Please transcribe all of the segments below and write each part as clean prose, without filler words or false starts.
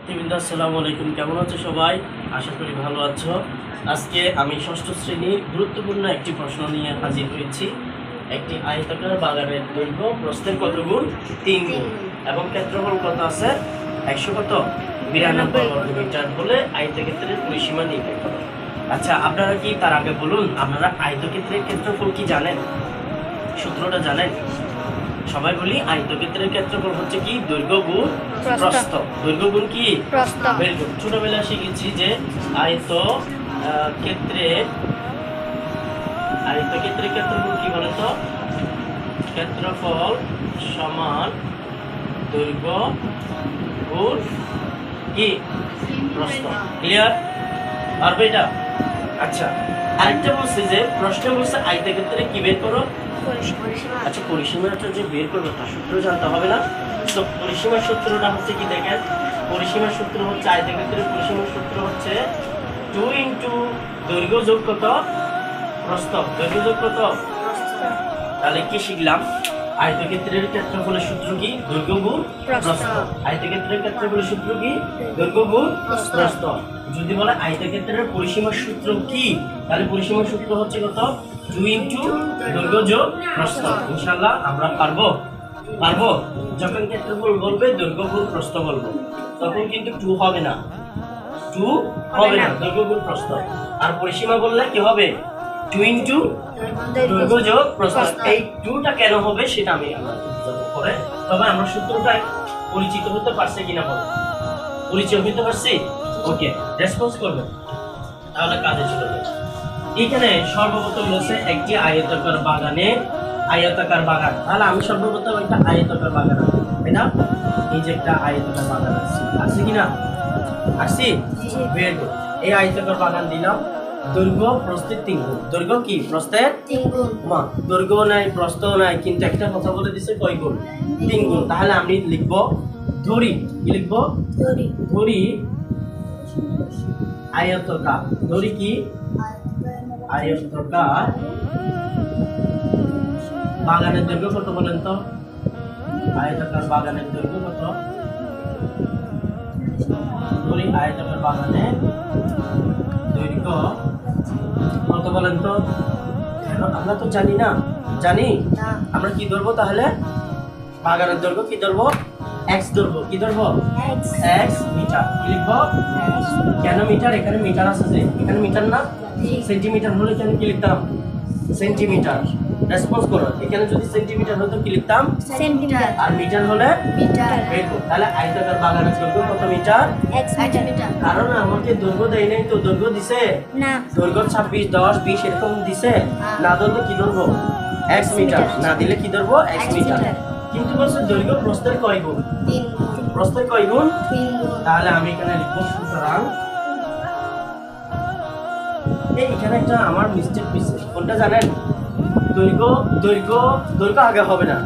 শিক্ষার্থীবৃন্দ আসসালামু আলাইকুম, কেমন আছো সবাই? আশা করি ভালো আছো। আজকে আমি ষষ্ঠ শ্রেণীর গুরুত্বপূর্ণ একটি প্রশ্ন নিয়ে হাজির হয়েছি। একটি আয়তাকার বাগানের দৈর্ঘ্য প্রস্থের কত গুণ? 3 গুণ, এবং ক্ষেত্রফল কত আছে? 192 বর্গমিটার হলে আয়তক্ষেত্রের পরিসীমা নির্ণয় করো। আচ্ছা, আপনারা কি তার আগে বলুন, আপনারা আয়তক্ষেত্রের ক্ষেত্রফল কি জানেন? সূত্রটা জানেন? সবাই বলি, আয়তক্ষেত্রের ক্ষেত্রফল হচ্ছে কি? দৈর্ঘ্য গুণ প্রস্থ। দৈর্ঘ্য গুণ কি? প্রস্থ। ছোটবেলায় শিখেছি যে আয়তক্ষেত্রের ক্ষেত্রফল কি বলে তো? ক্ষেত্রফল সমান দৈর্ঘ্য গুণ কি? প্রস্থ। ক্লিয়ার? পারবে এটা? আচ্ছা, আরেকটা বলছে যে প্রশ্নে বলছে আয়তক্ষেত্রে কি বের করো? আচ্ছা, পরিসীমাটা যে বের করবো তার সূত্র জানতে হবে না? তো পরিসীমার সূত্রটা হচ্ছে কি দেখেন, পরিসীমার সূত্র হচ্ছে আয়তক্ষেত্রের পরিসীমার সূত্র হচ্ছে 2 ইন্টু দৈর্ঘ্য যোগ কত? প্রস্থ। দৈর্ঘ্য যোগ কত? তাহলে কি শিখলাম? আয়তক্ষেত্রের ক্ষেত্রফলের সূত্র কি? দৈর্ঘ্য গুণ প্রস্থ। আয়তক্ষেত্রের ক্ষেত্রফলের সূত্র কি? দৈর্ঘ্য গুণ প্রস্থ। যদি বলে আয়তক্ষেত্রের পরিসীমার সূত্র কি, তাহলে পরিসীমার সূত্র হচ্ছে কত? 2 ইন্টু দৈর্ঘ্য যোগ প্রস্থ। ইনশাআল্লাহ আমরা পারবো। যখন ক্ষেত্রফল বলবে দৈর্ঘ্য গুণ প্রস্থ বলবো, তখন কিন্তু 2 হবে না, 2 হবে না, দৈর্ঘ্য গুণ প্রস্থ। আর পরিসীমা বললে কি হবে? 2 ইন্টু দৈর্ঘ্য যোগ প্রস্থ। এই 2টা কেন হবে সেটা আমি পরে, তবে আমরা সূত্রটা পরিচিত হতে পারছি কিনা বলো? পরিচয় হতে পারছি? ওকে, রেসপন্স করবে। তাহলে কাজে চলে যাবে। এখানে সর্বপ্রথম বলছে একটি আয়তাকার বাগান। তাহলে আমি সর্বপ্রথম একটা আয়তাকার বাগান আঁকবো, তাই না? এই যে একটা আয়তাকার বাগান আছে কিনা? আসছি? বের করো। এই আয়তাকার বাগান দিলাম, দৈর্ঘ্য প্রস্থের 3 গুণ। দৈর্ঘ্য কি? প্রস্থের 3 গুণ। দৈর্ঘ্য নাই, প্রস্থ নাই, কিন্তু একটা কথা বলে দিছে কয় গুণ? 3 গুণ। তাহলে আমি লিখবো ধরি। কি লিখবো? ধরি আয়তাকার। ধরি কি? আয়তাকার বাগানের দৈর্ঘ্য কত বলেন তো? আয়তাকার বাগানের দৈর্ঘ্য কত? ধরি আয়তাকার বাগানের দৈর্ঘ্য কত বলেন তো? আমরা তো জানি না। জানি? আমরা কি ধরবো তাহলে? বাগানের দৈর্ঘ্য কি ধরবো? x ধরবো। কি ধরবো? x metre. কি লিখবো? কেন মিটার? এখানে মিটার আছে যে, এখানে মিটার না? সেন্টিমিটার হলে কেন কি লিখতাম? সেন্টিমিটার। রেসপন্স করো। এখানে যদি সেন্টিমিটার হতো কি লিখতাম? সেন্টিমিটার। আর মিটার হলে মিটার। তাহলে আয়তাকার বাগানের দৈর্ঘ্য কত মিটার? x metre. কারণ আমাকে দৈর্ঘ্য দেয় নাই তো, দৈর্ঘ্য দিছে না। দৈর্ঘ্য 26, 10, 20 এরকম দিছে। না ধরলে কি ধরবো? x metre. না দিলে কি ধরবো? x metre. কিন্তু বলছে দৈর্ঘ্য প্রস্থের কয় গুণ? 3 গুণ। প্রস্থের কয় গুণ? 3 গুণ। তাহলে আমি এখানে লিখবো সুতরাং, এখানে একটা আমার মিস্টেক হয়েছে। কোনটা জানেন? দৈর্ঘ্য আগে হবে না।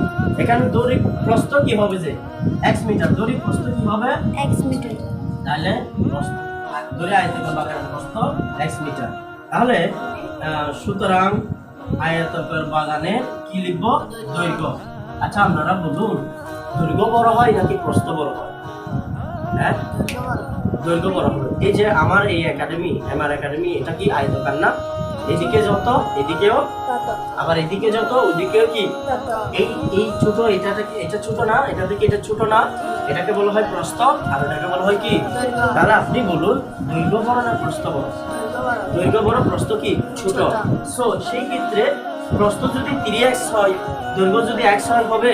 এখানে দৈর্ঘ্য প্রস্থ কি হবে যে? x metre. দৈর্ঘ্য প্রস্থ কি হবে? x metre. তাহলে প্রস্থ দৈর্ঘ্য আয়তাকার বাগানের প্রস্থ x মিটার। তাহলে সুতরাং আয়তাকার বাগানের কি লিখবো? দৈর্ঘ্য। আচ্ছা, আপনারা বলুন, দৈর্ঘ্য বড় হয় নাকি প্রস্থ বড় হয়? হ্যাঁ, দৈর্ঘ্য বড় হবে। এই যে আমার এই একাডেমি, এটা কি আয়তাকার না? এদিকে যত এদিকেও, আবার এদিকে যত ওদিকেও কি? এই ছোট, এটা ছোট না, এটা থেকে এটা ছোট না, এটাকে বলা হয় প্রস্থ, আর এটাকে বলা হয় কি? তাহলে আপনি বলুন, দৈর্ঘ্য বড় না প্রস্থ বড়? দৈর্ঘ্য বড়, প্রস্থ কি? ছোট। সো সেই ক্ষেত্রে প্রস্থ যদি 3x হয়, দৈর্ঘ্য যদি x হয়, হবে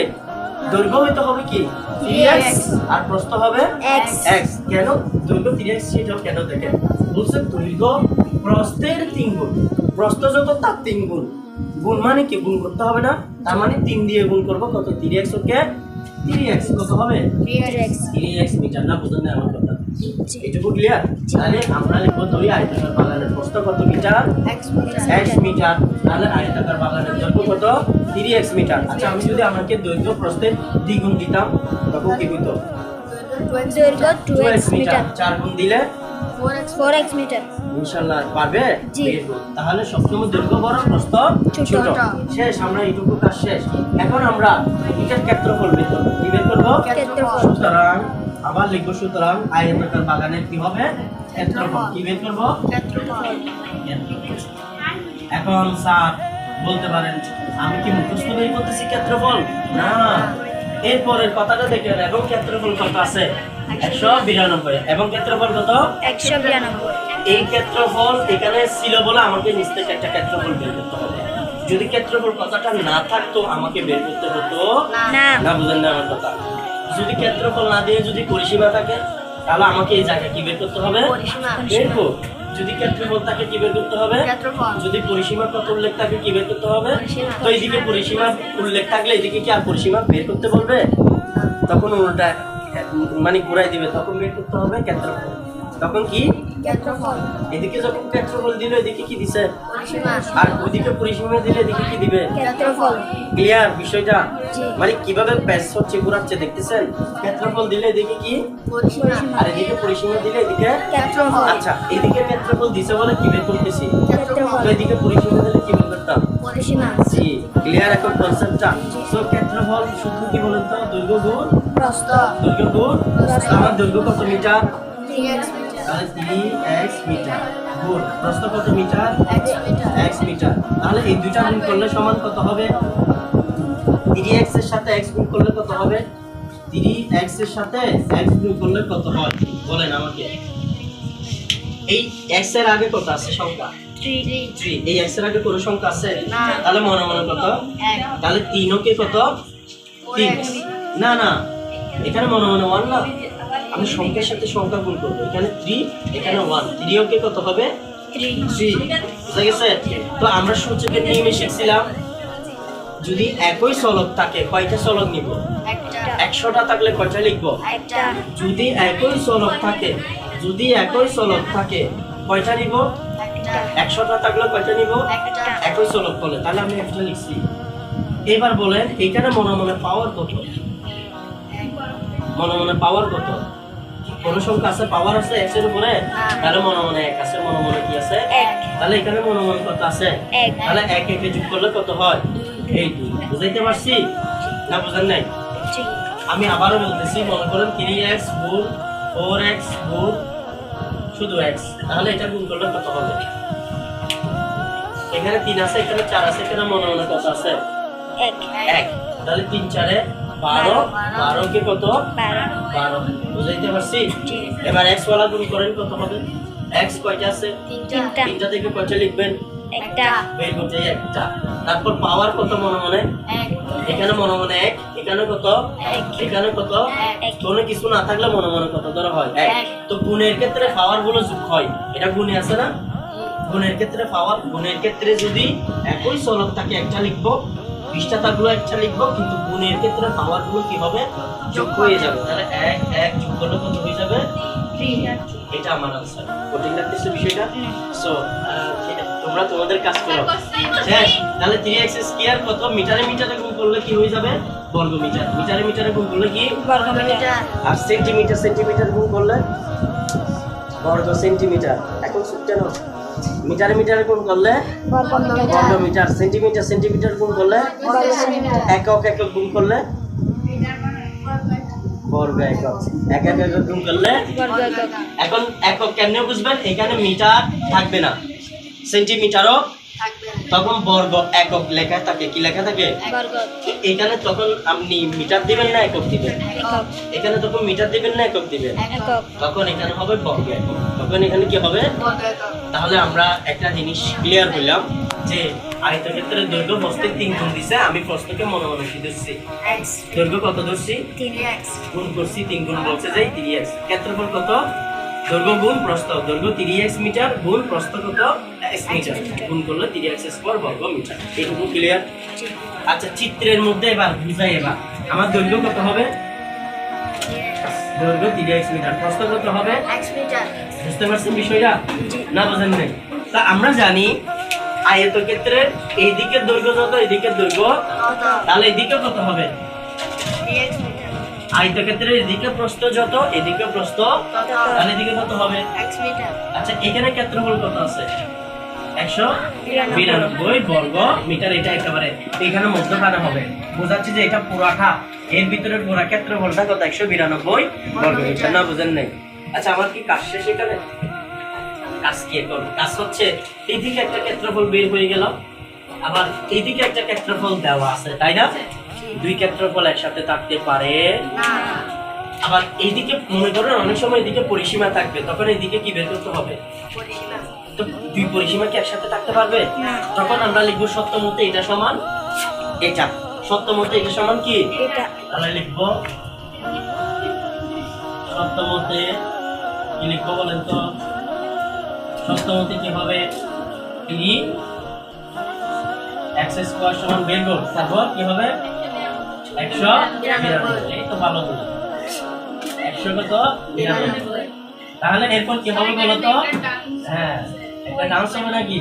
দৈর্ঘ্য হইতে হবে কি? 3x, আর প্রস্থ হবে x। কেন দৈর্ঘ্য 3x? সেটাও কেন দেখেন, বলছে দৈর্ঘ্য প্রস্থের 3 গুণ। প্রস্থ যত তার 3 গুণ। গুণ মানে কি? গুণ করতে হবে না? তার মানে 3 দিয়ে গুণ করবো কত? 3x। ওকে, 3x কত হবে? 3x metre. না বুঝলেন না আমার কথা? এটুকু ক্লিয়ার? তাহলে আমরা লিখবো ধরি আয়তাকার বাগানের প্রস্থ কত মিটার? x metre. তাহলে আয়তাকার বাগানের দৈর্ঘ্য কত? 3x metre. আচ্ছা, আমি যদি আমাকে দৈর্ঘ্য প্রস্থের দ্বিগুণ দিতাম তখন কি হতো? দৈর্ঘ্য 2x 2x মিটার। 4 গুণ দিলে 4x মিটার। ইনশাআল্লাহ পারবে? জি। তাহলে সবসময় দৈর্ঘ্য বড়, প্রস্থ ছোট। ছোট। শেষ, আমরা এইটুকু কাজ শেষ। এখন আমরা এটার ক্ষেত্রফল বের করব। কি বের করব? ক্ষেত্রফল। সুতরাং আবার লিখবো সুতরাং আয়তাকার বাগানের কি হবে ক্ষেত্রফল কি বের করব ক্ষেত্রফল এখন স্যার বলতে পারেন আমি কি মুখস্থ বের করতেছি ক্ষেত্রফল না এরপরের কথাটা দেখেন এবং ক্ষেত্রফল কত আছে 192 এবং ক্ষেত্রফল কত 192 এই ক্ষেত্রফল এখানে ছিল বলে আমাকে নিচ থেকে একটা ক্ষেত্রফল বের করতে হবে যদি ক্ষেত্রফল কথাটা না থাকতো আমাকে বের করতে হতো না না বুঝেন না আমার কথা যদি ক্ষেত্রফল না দিয়ে যদি পরিসীমা থাকে তাহলে আমাকে এই জায়গা কি বের করতে হবে পরিসীমা বের কর যদি ক্ষেত্রফল থাকে কি বের করতে হবে ক্ষেত্রফল যদি পরিসীমা কত উল্লেখ থাকে কি বের করতে হবে পরিসীমা। তো এইদিকে পরিসীমা উল্লেখ থাকলে এদিকে কি আর পরিসীমা বের করতে বলবে তখন উল্টা মানে ঘুরাই দিবে তখন বের করতে হবে ক্ষেত্রফল তখন কি ক্ষেত্রফল এদিকে যখন ক্ষেত্রফল দিল এদিকে কি দিছে পরিসীমা আর ওইদিকে পরিসীমা দিলে এদিকে কি দিবে ক্ষেত্রফল ক্লিয়ার বিষয়টা জি। মানে কিভাবে প্যাচ হচ্ছে ঘুরাচ্ছে দেখতেছেন ক্ষেত্রফল দিলে এদিকে কি পরিসীমা আর এদিকে পরিসীমা দিলে এদিকে ক্ষেত্রফল আচ্ছা এদিকে ক্ষেত্রফল দিছে বলে কি বের করতেছি ক্ষেত্রফল তো এদিকে পরিসীমা দিলে কি বের করতাম পরিসীমা জি ক্লিয়ার এখন কনসেপ্টটা সো ক্ষেত্রফল সূত্র কি বলেন তো দৈর্ঘ্য গুণ প্রস্থ দৈর্ঘ্য গুণ আমার দৈর্ঘ্য কত মিটার 3x মিটার তাহলে 3x মিটার গুণ প্রস্থ কত metre x metre x metre তাহলে এই দুইটা গুণ করলে সমান কত হবে 3x এর সাথে x গুণ করলে কত হবে 3x এর সাথে x গুণ করলে কত হয় বলেন আমাকে এই x এর আগে কত আছে সংখ্যা 3 এই x এর আগে কোনো সংখ্যা আছে না। তাহলে মনে মনে কত 1 তাহলে 3 কে কত 3 না না এখানে মনে মনে 1 না আমি সংখ্যার সাথে সংখ্যা গুণ করব এখানে 3 এখানে 1 3 কে কত হবে 3 বুঝা গেছে তো আমরা সূচকের নিয়মে শিখছিলাম যদি একই চলক থাকে কয়টা চলক নিব একটা 100টা থাকলে কয়টা লিখব একটা যদি একই চলক থাকে কয়টা নিব একটা 100টা থাকলে কয়টা নিব একটা একই চলক বলে তাহলে আমি একটা লিখছি এবার বলেন এইখানে মনে মনে পাওয়ার কত মনে মনে পাওয়ার কত কোন সংখ্যা আছে পাওয়ার আছে x এর উপরে তাহলে মনে মনে 1 আছে মনে মনে কি আছে 1 তাহলে এখানে মনে মনে কত আছে 1 তাহলে 1 একে যোগ করলে কত হয় এই 2 বুঝাইতে পারছি না বুঝেন নাই আমি আবারও বলতেছি মনে করেন 3x গুণ 4x গুণ শুধু x তাহলে এটা গুণ করলে কত হবে এখানে 3 আছে এখানে 4 আছে এখানে মনে মনে কত আছে 1 তাহলে 3 4 এ 12 12 কে কত 12 বুঝাইতে পারছি এবার x ওয়ালা গুণ করেন কত হবে x কয়টা আছে তিনটা তিনটা থেকে কয়টা লিখবেন একটা বের করতে একটা তারপর পাওয়ার কত মনে মনে 1 এখানে মনে মনে 1 এখানে কত এখানে কত এক। কোনো কিছু না থাকলে মনে মনে কত ধরা হয় 1 তো গুণের ক্ষেত্রে পাওয়ার গুলো যোগ হয় এটা গুণে আছে না গুণের ক্ষেত্রে পাওয়ার গুণের ক্ষেত্রে যদি একই চলক থাকে একটা লিখবো 20টা থাকলেও একটা লিখবো কিন্তু গুণের ক্ষেত্রে পাওয়ার গুলো কি হবে যোগ হয়ে যাবে তাহলে 1 1 যোগ করলে কত হয়ে যাবে 3 এটা আমার আনসার কঠিন লাগতেছে বিষয়টা সো তোমরা তোমাদের কাজ করো শেষ তাহলে 3x স্কয়ার কত মিটারে মিটারে গুণ করলে কি হয়ে যাবে বর্গ মিটার মিটারে মিটারে গুণ করলে কি বর্গ মিটার আর সেন্টিমিটার সেন্টিমিটার গুণ করলে বর্গ সেন্টিমিটার এখন সূত্র নাও মিটারে মিটারে গুণ করলে বর্গ বর্গ মিটার সেন্টিমিটার সেন্টিমিটার গুণ করলে বর্গ সেন্টিমিটার একক একক গুণ করলে বর্গ একক এক এক একক গুণ করলে বর্গ একক এখন একক কেমনে বুঝবেন এখানে মিটার থাকবে না সেন্টিমিটারও থাকবে তখন বর্গ একক লেখা থাকে কি লেখা থাকে বর্গ এখানে তখন আপনি মিটার দিবেন না একক দিবেন একক এখানে তখন মিটার দিবেন না একক দিবেন একক তখন এখানে হবে বর্গ একক তখন এখানে কি হবে বর্গ একক তাহলে আমরা একটা জিনিস ক্লিয়ার হইলাম যে আয়তক্ষেত্রের দৈর্ঘ্য বস্তুর 3 গুণ দিছে আমি প্রশ্নকে মনে মনে কি ধরছি x দৈর্ঘ্য কত ধরছি 3x গুণ করছি 3 গুণ বলছে যাই 3x ক্ষেত্রফল কত দৈর্ঘ্য গুণ প্রস্থ দৈর্ঘ্য 3x মিটার গুণ প্রস্থ কত x মিটার গুণ করলে 3x স্কয়ার বর্গ মিটার এইটুকু ক্লিয়ার আচ্ছা চিত্রের মধ্যে এবার বুঝাই এবার আমার দৈর্ঘ্য কত হবে দৈর্ঘ্য 3x মিটার প্রস্থ কত হবে x মিটার বুঝতে পারছেন বিষয়টা না বুঝেন নাই তা আমরা জানি আয়তক্ষেত্রের এই দিকের দৈর্ঘ্য যত এই দিকের দৈর্ঘ্য কত তাহলে এদিকে কত হবে 3x মিটার আয়তক্ষেত্রের এদিকে প্রস্থ যত এদিকে প্রস্থ কত তাহলে এদিকে কত হবে x মিটার আচ্ছা এখানে ক্ষেত্রফল কত আছে 192 বর্গ মিটার এটা একেবারে এখানে মধ্যখানে হবে বোঝাচ্ছে যে এটা পুরাটা এর ভিতরে পুরো ক্ষেত্রফলটা কত 192 বর্গমিটার। না বুঝেন নাই? আচ্ছা আমার কি কাজ শেষ এখানে? কাজ কি করব? কাজ হচ্ছে এইদিকে একটা ক্ষেত্রফল বের হয়ে গেল, আবার এইদিকে একটা ক্ষেত্রফল দেওয়া আছে, তাই না? দুই ক্ষেত্রফল একসাথে থাকতে পারে না। আবার এইদিকে মনে করেন অনেক সময় এদিকে পরিসীমা থাকবে, তখন এইদিকে কি বের করতে হবে? পরিসীমা। তো দুই পরিসীমা কি একসাথে থাকতে পারবে? না। তখন আমরা লিখবো সত্য মতে এটা সমান এটা, সত্য মতে এটা সমান কি? এটা। তাহলে লিখবো সত্য মতে কি লিখবো বলেন তো? সত্য মতে কি হবে? 3x² সমান বের করব, তারপর কি হবে? 192। এই তো ভালো বলি, 100 কত 92। তাহলে এরপর কি হবে বলো তো? হ্যাঁ, একটা ডান্স হবে নাকি?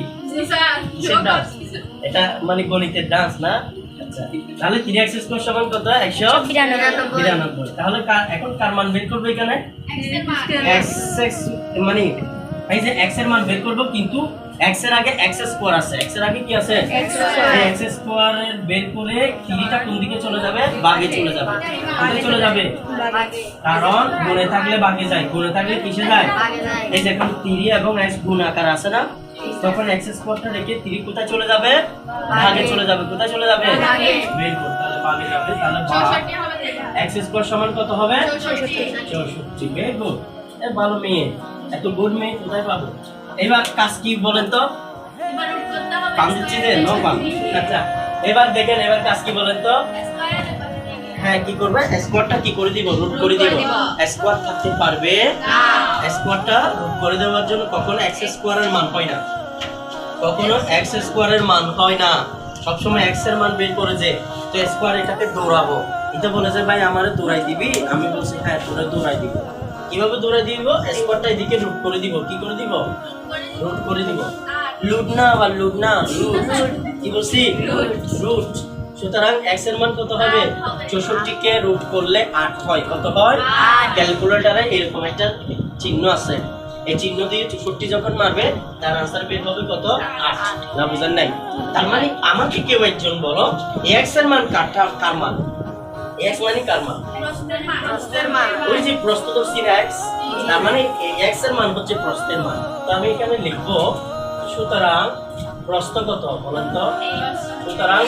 কিসের ডান্স? এটা মানে গণিতের ডান্স না? আচ্ছা, তাহলে 3x² সমান কত? 192। তাহলে এখন কার মান বের করব এখানে? x মানে এই যে x এর মান বের করব, কিন্তু x এর আগে x² আছে। x এর আগে কি আছে? x² এর বের করে 3টা কোন দিকে চলে যাবে? ভাগে চলে যাবে। কোথায় চলে যাবে? কারণ গুণে থাকলে ভাগে যায়, গুণে থাকলে কিসে যায়? এই দেখুন 3 এবং x গুণ আকার আছে না, তখন x² রেখে 3 কোথায় চলে যাবে? ভাগে চলে যাবে। কোথায় চলে যাবে? বের করতে, তাহলে ভাগে যাবে। তাহলে x² সমান কত হবে? 64। Very good. এ ভালো মেয়ে, এত গুড মেয়ে কোথায় পাবো? এবার কাজ কি বলেন তো? পাম দিচ্ছি যে নো পাম। আচ্ছা এবার দেখেন, এবার কাজ কি বলেন তো? হ্যাঁ কি করবে? স্কোয়ারটা কি করে দিব? রুট করে দিব। স্কোয়ার থাকতে পারবে না। স্কোয়ারটা রুট করে দেওয়ার জন্য কখনো x² এর মান হয় না, কখনো x² এর মান হয় না, সবসময় x এর মান বের করে যে তো স্কোয়ার এটাকে দৌড়াবো। এটা বলে যে ভাই আমারে দৌড়াই দিবি, আমি বলছি হ্যাঁ তোরে দৌড়াই দিব। কিভাবে দৌড়াই দিব? স্কোয়ারটা এদিকে রুট করে দিব। কি করে দিব? রুট করে দিব। লুট না, আবার লুট না, রুট। কি বলছি? রুট। সুতরাং x এর মান কত হবে? 64 কে রুট করলে 8 হয়। কত হয়? ক্যালকুলেটরে এরকম একটা চিহ্ন আছে, এই চিহ্ন দিয়ে 64 যখন মারবে তার आंसर বের হবে কত? 8। না বুঝেন নাই? তার মানে আমাকে কেউ একজন বলো x এর মান কার মান? x মানে কার মান? প্রস্থের মান। ওই যে প্রস্থ ধরছি x, তার মানে x এর মান হচ্ছে প্রস্থের মান। তো আমি এখানে লিখবো সুতরাং প্রস্থ কত বলেন তো? সুতরাং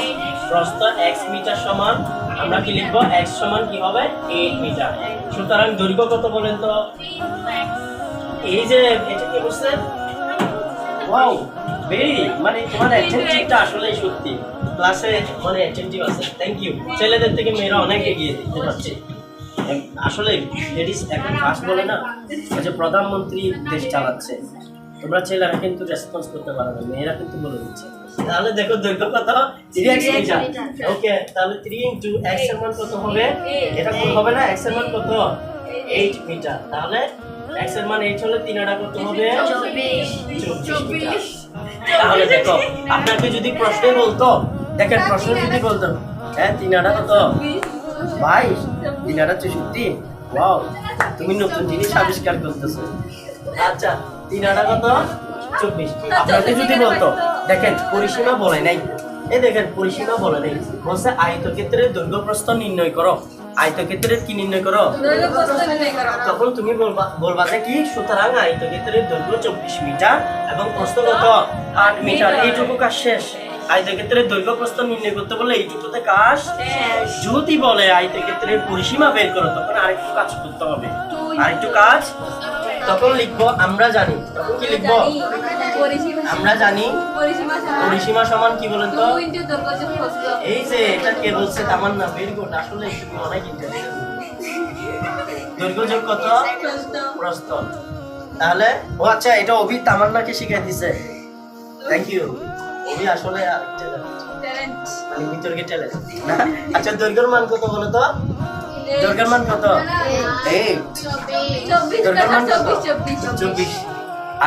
প্রস্থ x মিটার সমান, আমরা কি লিখবো? x সমান কি হবে? 8 মিটার। সুতরাং দৈর্ঘ্য কত বলেন তো? এই যে এটা কি বুঝছেন? ওয়াও, ভেরি মানে তোমার অ্যাটেনটিভটা আসলেই সত্যি ক্লাসে মানে অ্যাটেনটিভ আছে। Thank you. ছেলেদের থেকে মেয়েরা অনেক এগিয়ে দিতে পারছে আসলে। লেডিস এখন ফার্স্ট বলে না, ওই যে প্রধানমন্ত্রী দেশ চালাচ্ছে, তোমরা ছেলেরা কিন্তু রেসপন্স করতে পারো না, মেয়েরা কিন্তু বলে দিচ্ছে। তাহলে দেখো দৈর্ঘ্য কত? 3x metre. ওকে, তাহলে 3 ইনটু x এর মান কত হবে? এটা কোন হবে না? x এর মান কত? 8 মিটার। তাহলে x এর মান 8 হলে 3 আড়া কত হবে? 24 মিটার। তাহলে দেখো আপনাকে যদি প্রশ্নে বলতো, দেখেন প্রশ্ন যদি বলতো হ্যাঁ 3 আড়া কত? 22, 3 আড়া 64। ওয়াও, তুমি নতুন জিনিস আবিষ্কার করতেছো। আচ্ছা 3 আড়া কত? 24। আপনাকে যদি বলতো দেখেন পরিসীমা বলে নাই, এই দেখেন পরিসীমা বলে নাই, বলছে আয়তক্ষেত্রের দৈর্ঘ্য প্রস্থ নির্ণয় করো। আয়তক্ষেত্রের কি নির্ণয় করো? তখন তুমি বলবা যে কি? সুতরাং আয়তক্ষেত্রের দৈর্ঘ্য 24 মিটার এবং প্রস্থ কত? 8 মিটার। এইটুকু কাজ শেষ। আয়তক্ষেত্রের দৈর্ঘ্য প্রস্থ নির্ণয় করতে বলে এইটুকুতে কাজ শেষ। যদি বলে আয়তক্ষেত্রের পরিসীমা বের করো, তখন আরেকটু কাজ করতে হবে, আরেকটু কাজ। তখন লিখবো আমরা জানি। তখন কি লিখবো? আমরা জানি পরিসীমা সমান কি বলেন তো? এই যে এটা কে বলছে? তামান্না। Very good. আসলে তুমি অনেক ইন্টেলিজেন্ট। দৈর্ঘ্য যোগ কত? প্রস্থ। তাহলে ও আচ্ছা, এটা অভি তামান্নাকে শিখিয়ে দিছে। Thank you. অভি আসলে মানে ভিতরকে ট্যালেন্ট। আচ্ছা দৈর্ঘ্যের মান কত বলো তো? দৈর্ঘ্যের মান কত? 8। দৈর্ঘ্যের মান কত? 24।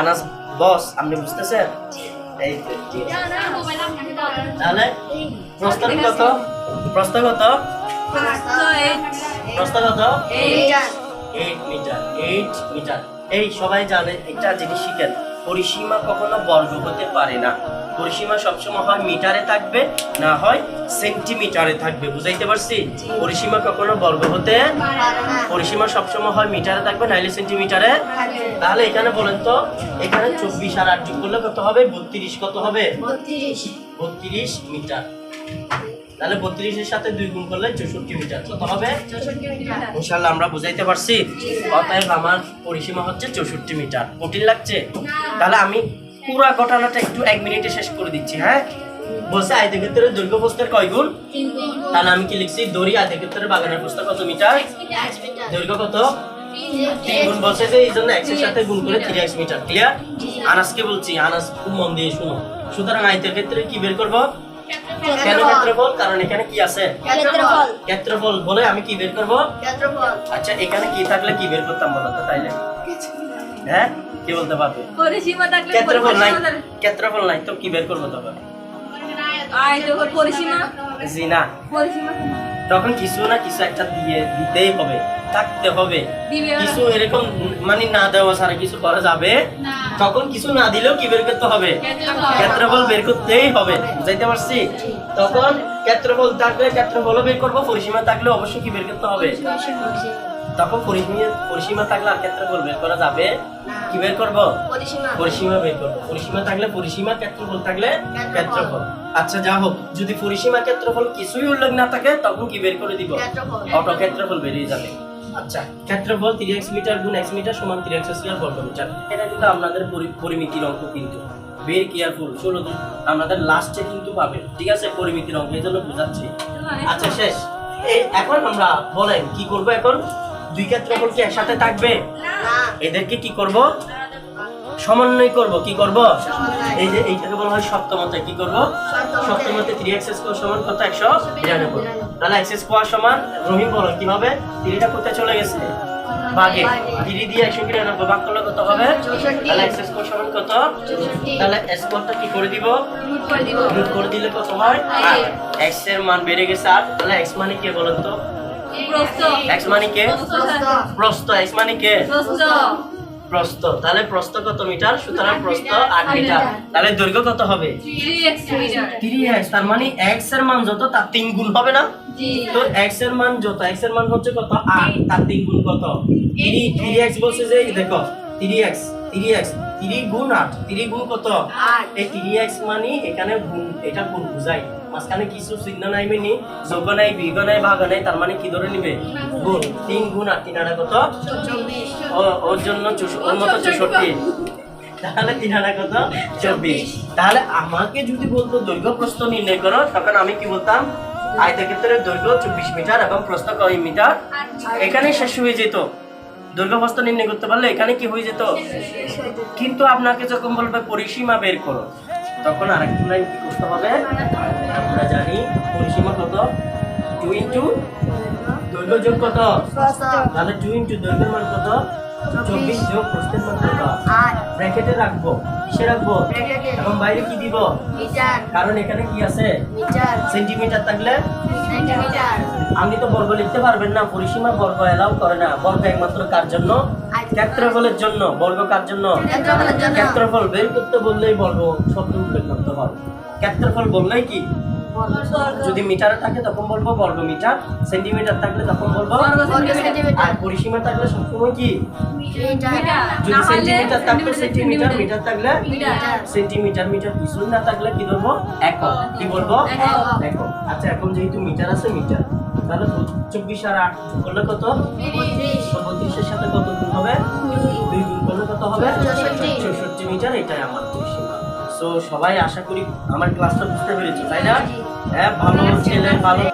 আনাস বস, আপনি বুঝতেছেন? এই তাহলে প্রস্থ কত? প্রস্থ কত? প্রস্থ কত? 8 মিটার। 8 মিটার। এই সবাই জানে একটা জিনিস শিখেন, পরিসীমা কখনো বর্গ হতে পারে না। পরিসীমা সবসময় হয় মিটারে থাকবে, না হয় সেন্টিমিটারে থাকবে। বুঝাইতে পারছি? পরিসীমা কখনো বর্গ হতে, পরিসীমা সবসময় হয় মিটারে থাকবে, নাইলে সেন্টিমিটারে। তাহলে এখানে বলেন তো, এখানে 24 আর 8 যোগ করলে কত হবে? 32। কত হবে? 32 মিটার। তাহলে 32 এর সাথে 2 গুণ করলে 64 মিটার। কত হবে? ইনশাআল্লাহ আমরা বুঝাইতে পারছি। অতএব আমার পরিসীমা হচ্ছে 64 মিটার। কঠিন লাগছে? তাহলে আমি পুরো ঘটনাটা একটু 1 মিনিটে শেষ করে দিচ্ছি। হ্যাঁ, বলছে আয়তক্ষেত্রের দৈর্ঘ্য প্রস্থের কয় গুণ? তাহলে আমি কি লিখছি? দড়ি আয়তক্ষেত্রের বাগানের প্রস্থ কত মিটার? দৈর্ঘ্য কত? 3 গুণ বলছে যে এই জন্য x এর সাথে গুণ করে 3x মিটার। ক্লিয়ার? আনাসকে বলছি, আনাস খুব মন দিয়ে শুনো। সুতরাং আয়তক্ষেত্রের কি বের করব? কেন ক্ষেত্রফল? কারণ এখানে কি আছে? ক্ষেত্রফল বলে আমি কি বের করব? আচ্ছা, এখানে কি থাকলে কি বের করতাম বলো তো তাইলে? হ্যাঁ, কি বলতে পারবে? পরিসীমা থাকলে ক্ষেত্রফল নাই, ক্ষেত্রফল নাই তো কি বের করবো তখন? আয়তক্ষেত্র পরিসীমা, জি না, পরিসীমা তখন কিছু না কিছু একটা দিতেই হবে, থাকতে হবে। কিছু এরকম মানে না দেওয়া ছাড়া কিছু করা যাবে? তখন কিছু না দিলেও কি বের করতে হবে? ক্ষেত্রফল বের করতেই হবে। বুঝাইতে পারছি? তখন ক্ষেত্রফল থাকলে ক্ষেত্রফলও বের করবো, পরিসীমা থাকলে অবশ্যই কি বের করতে হবে? তখন পরিসীমা থাকলে আর ক্ষেত্রফল বের করা যাবে? কি বের করব? পরিসীমা বের করব। পরিসীমা থাকলে পরিসীমা, ক্ষেত্রফল থাকলে ক্ষেত্রফল। আচ্ছা, যা হোক, যদি পরিসীমা ক্ষেত্রফল কিছুই উল্লেখ না থাকে তখন কি বের করে দিব? অটো ক্ষেত্রফল বেরিয়ে যাবে। আচ্ছা, ক্ষেত্রফল 3x মিটার গুণ x মিটার সমান 3x স্কয়ার বর্গ মিটার। এটা কিন্তু আপনাদের পরিমিতির অঙ্ক, কিন্তু বের কেয়ারফুল। চলো আমাদের লাস্টে কিন্তু পাবে, ঠিক আছে? পরিমিতির অঙ্ক, এই জন্য বুঝাচ্ছি। আচ্ছা, শেষ। এখন আমরা বলেন কি করব? এখন দুই ক্ষেত্রফল কি একসাথে থাকবে? এদেরকে কি করব? সমন্বয় করব। কি করব? এই যে এইটাকে বলা হয় সপ্তমতে। কি করব? সপ্তমতে 3x স্কয়ার সমান কত? 192। তাহলে x স্কয়ার সমান, রহিম বলো কিভাবে? 3টা কোথায় চলে গেছে? ভাগে। 3 দিয়ে 192 ভাগ করলে কত হবে? তাহলে x স্কয়ার সমান কত? তাহলে স্কয়ারটা কি করে দিব? রুট করে দিলে কত হয়? x এর মান বেড়ে গেছে 8। তাহলে x মানে কি বলেন তো? প্রস্থ, x মানে কি? প্রস্থ। x মানে কি? প্রস্থ, প্রস্থ। তাহলে প্রস্থ কত মিটার? সুতরাং প্রস্থ 8 মিটার। তাহলে দৈর্ঘ্য কত হবে? 3x metre. 3x। তার মানে x এর মান যত তার 3 গুণ হবে না? জি। তো x এর মান যত, x এর মান হচ্ছে কত? 8, তার 3 গুণ কত? 3x বলছে যে দেখো 3x 3 গুণ 8, 3 গুণ কত? 8। এই 3x মানে এখানে গুণ, এটা গুণ বুঝাই। মাঝখানে কিছু চিহ্ন নাই, মানে যোগ নাই, বিয়োগ নাই, ভাগ নাই, তার মানে কি ধরে নিবে? গুণ। 3 গুণ 8, 3 আনা কত? ওর জন্য ওর মতো 64। তাহলে 3 আনা কত? 24। তাহলে আমাকে যদি বলতো দৈর্ঘ্য প্রস্থ নির্ণয় করো, তখন আমি কি বলতাম? আয়তক্ষেত্রের দৈর্ঘ্য 24 মিটার এবং প্রস্থ কয় মিটার? এখানে শেষ হয়ে যেত। দৈর্ঘ্য প্রস্থ নির্ণয় করতে পারলে এখানে কি হয়ে যেত? কিন্তু আপনাকে যখন বলবে পরিসীমা বের করো, তখন আরেকটু লাইন কি করতে হবে? আমরা জানি পরিসীমা কত? 2 ইনটু দৈর্ঘ্য যোগ কত? তাহলে 2 ইনটু দৈর্ঘ্যের মান কত? 24 যোগ প্রস্থের মান কত? ব্র্যাকেটে রাখবো। কিসে রাখবো? এবং বাইরে কি দিব? কারণ এখানে কি আছে? সেন্টিমিটার থাকলে আপনি তো বর্গ লিখতে পারবেন না। পরিসীমা বর্গ এলাও করে না। বর্গ একমাত্র কার জন্য? ক্ষেত্রফলের জন্য। বর্গ কার জন্য? ক্ষেত্রফল বের করতে বললেই বর্গ শব্দ উল্লেখ করতে হবে। ক্ষেত্রফল বললেই কি? যদি মিটারে থাকে তখন বলবো বর্গ মিটার, সেন্টিমিটার থাকলে তখন বলবো আর পরিসীমা থাকলে সবসময় কি? যদি সেন্টিমিটার থাকলে সেন্টিমিটার, মিটার থাকলে সেন্টিমিটার, মিটার কিছু না থাকলে কি বলবো? একক। কি বলবো? একক। আচ্ছা, এখন যেহেতু মিটার আছে, মিটার, তাহলে 24 আর 8 যোগ করলে কত? 32 এর সাথে কত গুণ হবে? 2 গুণ করলে কত হবে? 64 মিটার। এটাই আমার পরিসীমা। সো সবাই আশা করি আমার ক্লাসটা বুঝতে পেরেছো, তাই না? হ্যাঁ, ভালো ছেলে, ভালো